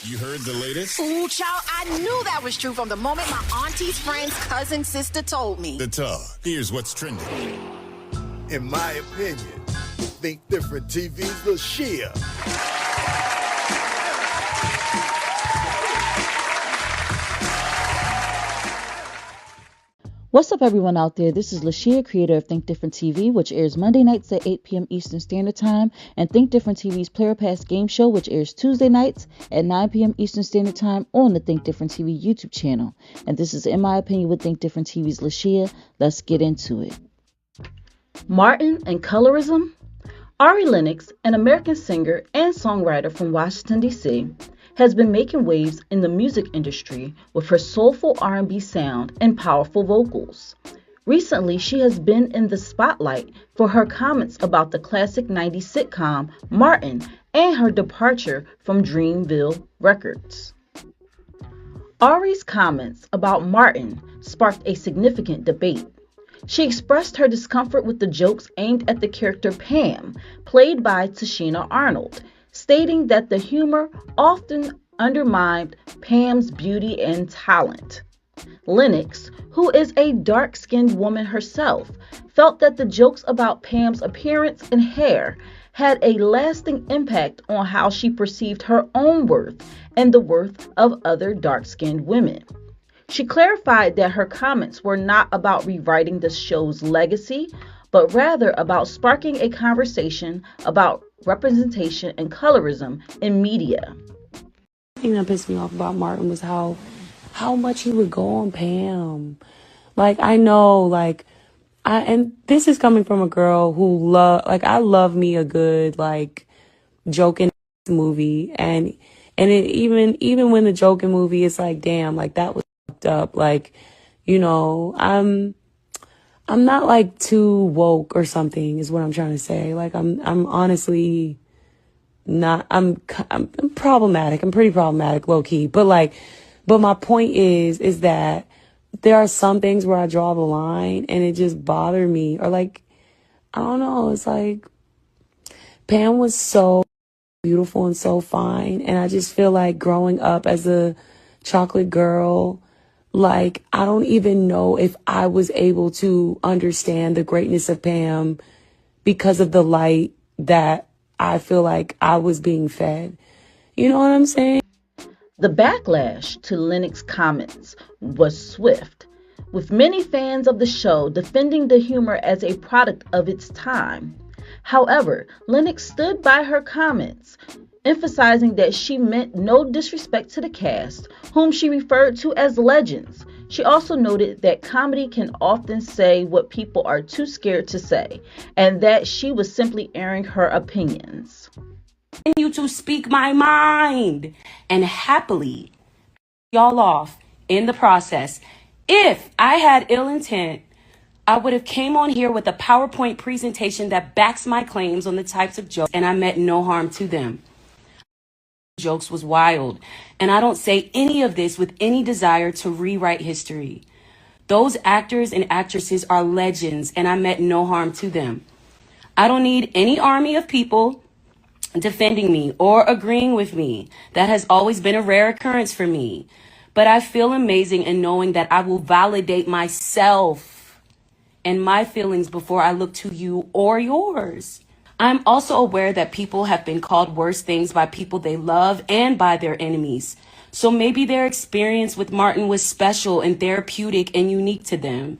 You heard the latest? Ooh, child, I knew that was true from the moment my auntie's friend's cousin sister told me. The talk. Here's what's trending. In my opinion, Think Different TV's LaShia. What's up, everyone out there? This is LaShia, creator of Think Different TV, which airs Monday nights at 8 p.m. Eastern Standard Time, and Think Different TV's Player Pass game show, which airs Tuesday nights at 9 p.m. Eastern Standard Time on the Think Different TV YouTube channel. And this is In My Opinion with Think Different TV's LaShia. Let's get into it. Martin and Colorism? Ari Lennox, an American singer and songwriter from Washington, D.C., has been making waves in the music industry with her soulful R&B sound and powerful vocals. Recently, she has been in the spotlight for her comments about the classic 90s sitcom Martin and her departure from Dreamville Records. Ari's comments about Martin sparked a significant debate. She expressed her discomfort with the jokes aimed at the character Pam, played by Tashina Arnold, stating that the humor often undermined Pam's beauty and talent. Lennox, who is a dark-skinned woman herself, felt that the jokes about Pam's appearance and hair had a lasting impact on how she perceived her own worth and the worth of other dark-skinned women. She clarified that her comments were not about rewriting the show's legacy, but rather about sparking a conversation about representation and colorism in media. The thing that pissed me off about Martin was how much he would go on Pam. I know, and this is coming from a girl who I love me a good, joking movie. And it even when the joking movie is damn, that was fucked up. I'm not too woke or something is what I'm trying to say. I'm honestly not, I'm problematic. I'm pretty problematic, low key. But my point is that there are some things where I draw the line and it just bothered me. Or I don't know. It's Pam was so beautiful and so fine. And I just feel like growing up as a chocolate girl, I don't even know if I was able to understand the greatness of Pam because of the light that I feel like I was being fed. You know what I'm saying? The backlash to Lennox's comments was swift, with many fans of the show defending the humor as a product of its time. However, Lennox stood by her comments, emphasizing that she meant no disrespect to the cast, whom she referred to as legends. She also noted that comedy can often say what people are too scared to say, and that she was simply airing her opinions. You to speak my mind and happily y'all off in the process. If I had ill intent, I would have came on here with a PowerPoint presentation that backs my claims on the types of jokes, and I meant no harm to them. Jokes was wild, and I don't say any of this with any desire to rewrite history. Those actors and actresses are legends, and I meant no harm to them. I don't need any army of people defending me or agreeing with me. That has always been a rare occurrence for me. But I feel amazing in knowing that I will validate myself and my feelings before I look to you or yours. I'm also aware that people have been called worse things by people they love and by their enemies. So maybe their experience with Martin was special and therapeutic and unique to them.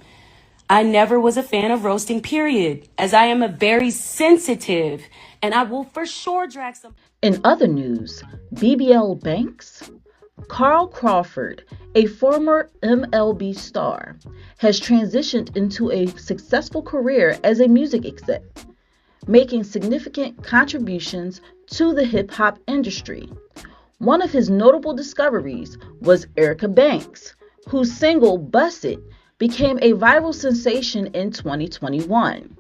I never was a fan of roasting, period, as I am a very sensitive, and I will for sure drag some. In other news, BBL Banks, Carl Crawford, a former MLB star, has transitioned into a successful career as a music exec, making significant contributions to the hip-hop industry. One of his notable discoveries was Erica Banks, whose single Busted became a viral sensation in 2021,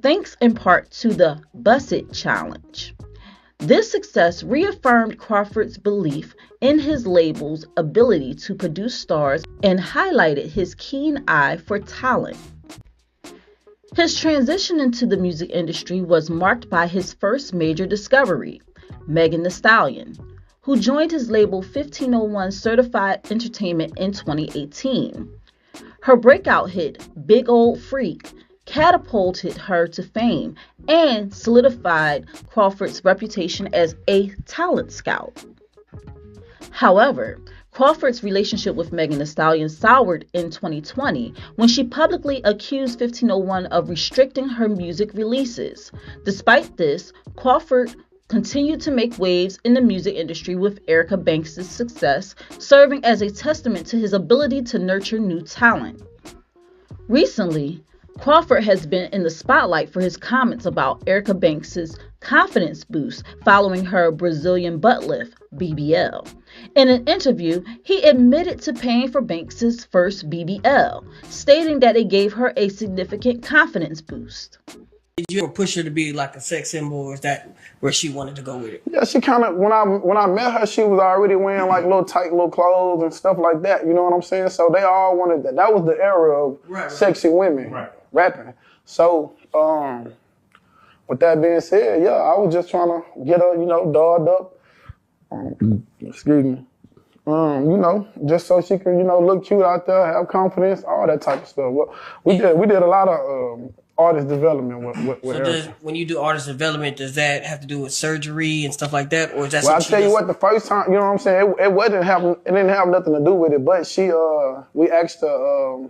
thanks in part to the Busted Challenge. This success reaffirmed Crawford's belief in his label's ability to produce stars and highlighted his keen eye for talent. His transition into the music industry was marked by his first major discovery, Megan Thee Stallion, who joined his label 1501 Certified Entertainment in 2018. Her breakout hit, Big Old Freak, catapulted her to fame and solidified Crawford's reputation as a talent scout. However, Crawford's relationship with Megan Thee Stallion soured in 2020 when she publicly accused 1501 of restricting her music releases. Despite this, Crawford continued to make waves in the music industry with Erica Banks' success, serving as a testament to his ability to nurture new talent. Recently, Crawford has been in the spotlight for his comments about Erica Banks' confidence boost following her Brazilian butt lift, BBL. In an interview, he admitted to paying for Banks' first BBL, stating that it gave her a significant confidence boost. Did you ever push her to be like a sex symbol, or is that where she wanted to go with it? Yeah, she kind of, when I met her, she was already wearing like little tight little clothes and stuff like that. You know what I'm saying? So they all wanted that. That was the era of sexy women rapping. So, with that being said, yeah, I was just trying to get her, dolled up. Excuse me. Just so she could, look cute out there, have confidence, all that type of stuff. Well, we did a lot of artist development with her. When you do artist development, does that have to do with surgery and stuff like that, or is that? Well, I tell you what, the first time, you know what I'm saying, it didn't have nothing to do with it, but we asked her,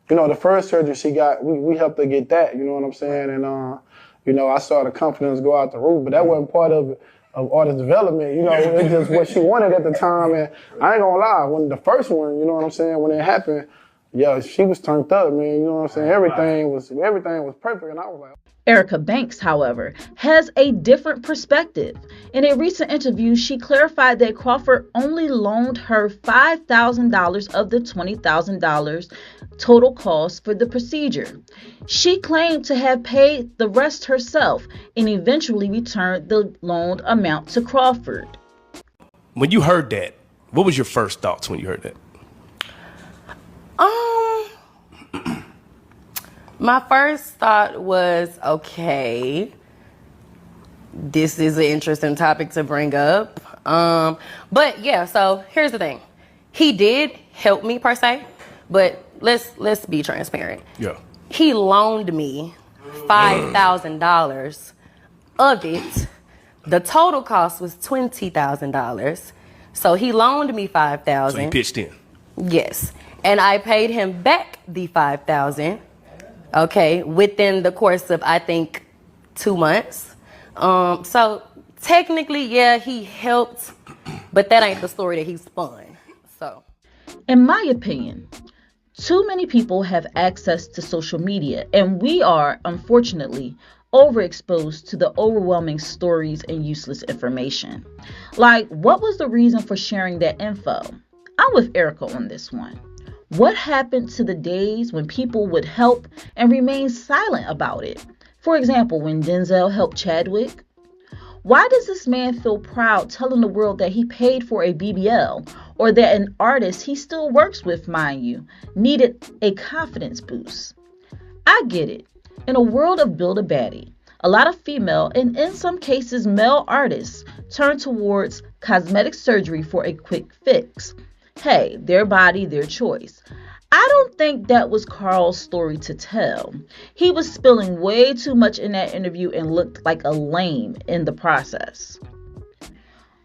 the first surgery she got, we helped her get that, you know what I'm saying, and I saw the confidence go out the roof, but that wasn't part of artist development, it's just what she wanted at the time, and I ain't gonna lie, when the first one, you know what I'm saying, when it happened, yeah, she was turned up, man, you know what I'm saying, everything was perfect, and I was like... Erica Banks, however, has a different perspective. In a recent interview, she clarified that Crawford only loaned her $5,000 of the $20,000 total cost for the procedure. She claimed to have paid the rest herself and eventually returned the loaned amount to Crawford. When you heard that, what was your first thoughts when you heard that? My first thought was, okay, this is an interesting topic to bring up. But yeah, so here's the thing. He did help me per se, but let's be transparent. Yeah. He loaned me $5,000 of it. The total cost was $20,000. So he loaned me $5,000. So he pitched in. Yes. And I paid him back the $5,000. Okay, within the course of, I think, 2 months. So technically, yeah, he helped, but that ain't the story that he spun. So, in my opinion, too many people have access to social media, and we are, unfortunately, overexposed to the overwhelming stories and useless information. Like, what was the reason for sharing that info? I'm with Erica on this one. What happened to the days when people would help and remain silent about it? For example, when Denzel helped Chadwick. Why does this man feel proud telling the world that he paid for a BBL, or that an artist he still works with, mind you, needed a confidence boost? I get it. In a world of Build-A-Baddie, a lot of female and in some cases male artists turn towards cosmetic surgery for a quick fix. Hey, their body, their choice. I don't think that was Carl's story to tell. He was spilling way too much in that interview and looked like a lame in the process.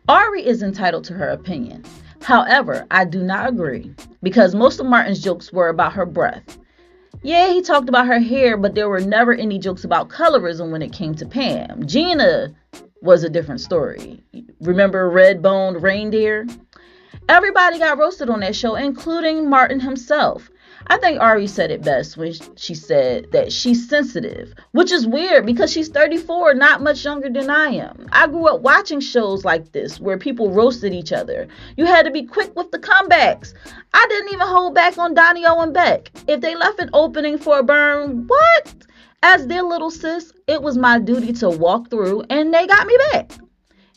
Ari is entitled to her opinion. However, I do not agree because most of Martin's jokes were about her breath. Yeah, he talked about her hair, but there were never any jokes about colorism when it came to Pam. Gina was a different story. Remember red-boned reindeer? Everybody got roasted on that show, including Martin himself. I think Ari said it best when she said that she's sensitive, which is weird because she's 34, not much younger than I am. I grew up watching shows like this where people roasted each other. You had to be quick with the comebacks. I didn't even hold back on Donnie O and Beck. If they left an opening for a burn, what? As their little sis, it was my duty to walk through, and they got me back.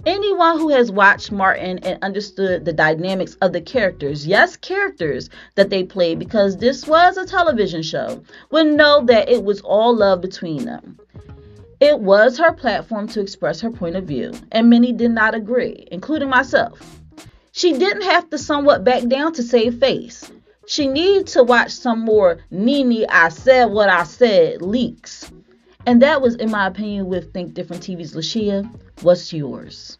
Anyone who has watched Martin and understood the dynamics of the characters, yes, characters that they played, because this was a television show, would know that it was all love between them. It was her platform to express her point of view, and many did not agree, including myself. She didn't have to somewhat back down to save face. She needed to watch some more Nene I said what I said leaks. And that was, in my opinion, with Think Different TV's LaShia. What's yours?